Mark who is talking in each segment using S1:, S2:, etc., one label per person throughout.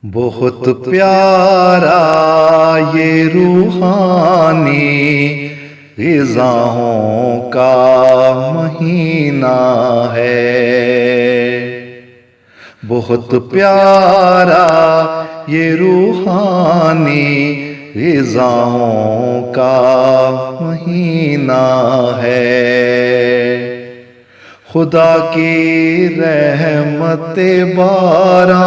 S1: بہت پیارا یہ روحانی غذاؤں کا مہینہ ہے، بہت پیارا یہ روحانی غذاؤں کا مہینہ ہے۔ خدا کی رحمت بارہ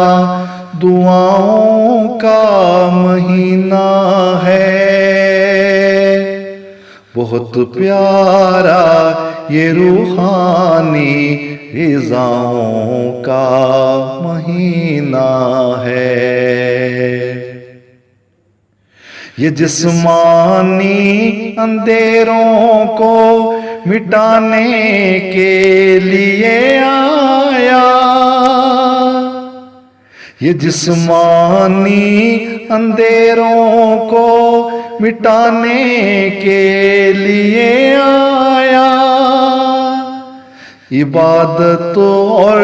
S1: دعاؤں کا مہینہ ہے، بہت پیارا یہ روحانی غذاؤں کا مہینہ ہے۔ یہ جسمانی اندھیروں کو مٹانے کے لیے آیا، یہ جسمانی اندھیروں کو مٹانے کے لیے آیا، عبادت اور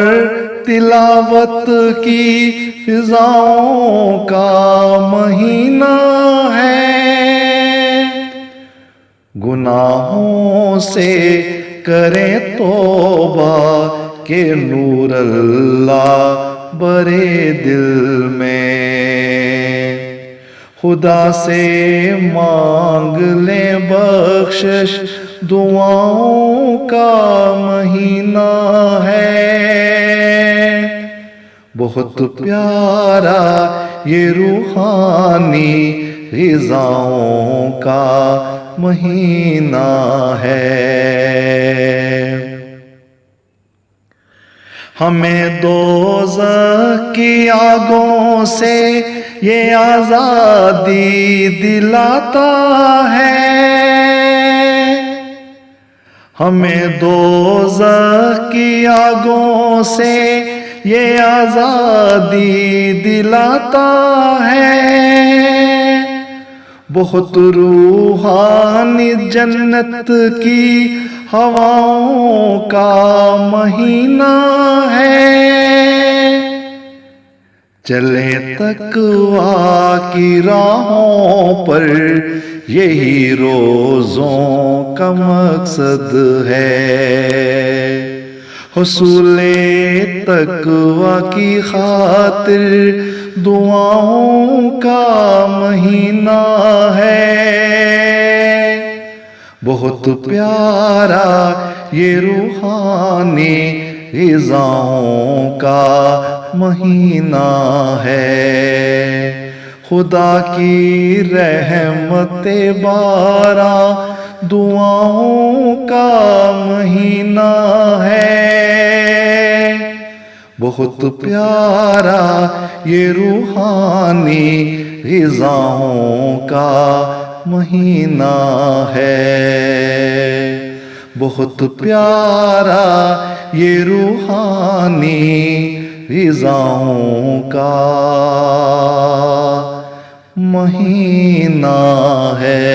S1: تلاوت کی فضاؤں کا مہینہ ہے، گناہوں سے کریں توبہ کہ نور اللہ برے دل میں، خدا سے مانگ لیں بخشش دعاؤں کا مہینہ ہے، بہت پیارا یہ روحانی غذاؤں کا مہینہ ہے۔ ہمیں دوزخ کی آگوں سے یہ آزادی دلاتا ہے، ہمیں دوزخ کی آگوں سے یہ آزادی دلاتا ہے، بہت روحانی جنت کی ہواؤں کا مہینہ ہے، چلیں تقویٰ کی راہوں پر یہی روزوں کا مقصد ہے، حصول تقویٰ کی خاطر دعاؤں کا مہینہ ہے، بہت پیارا یہ روحانی غذاؤں کا مہینہ ہے، خدا کی رحمت بارہ دعاؤں کا مہینہ ہے، بہت پیارا یہ روحانی غذاؤں کا مہینہ ہے، بہت پیارا یہ روحانی غذاؤں کا مہینہ ہے۔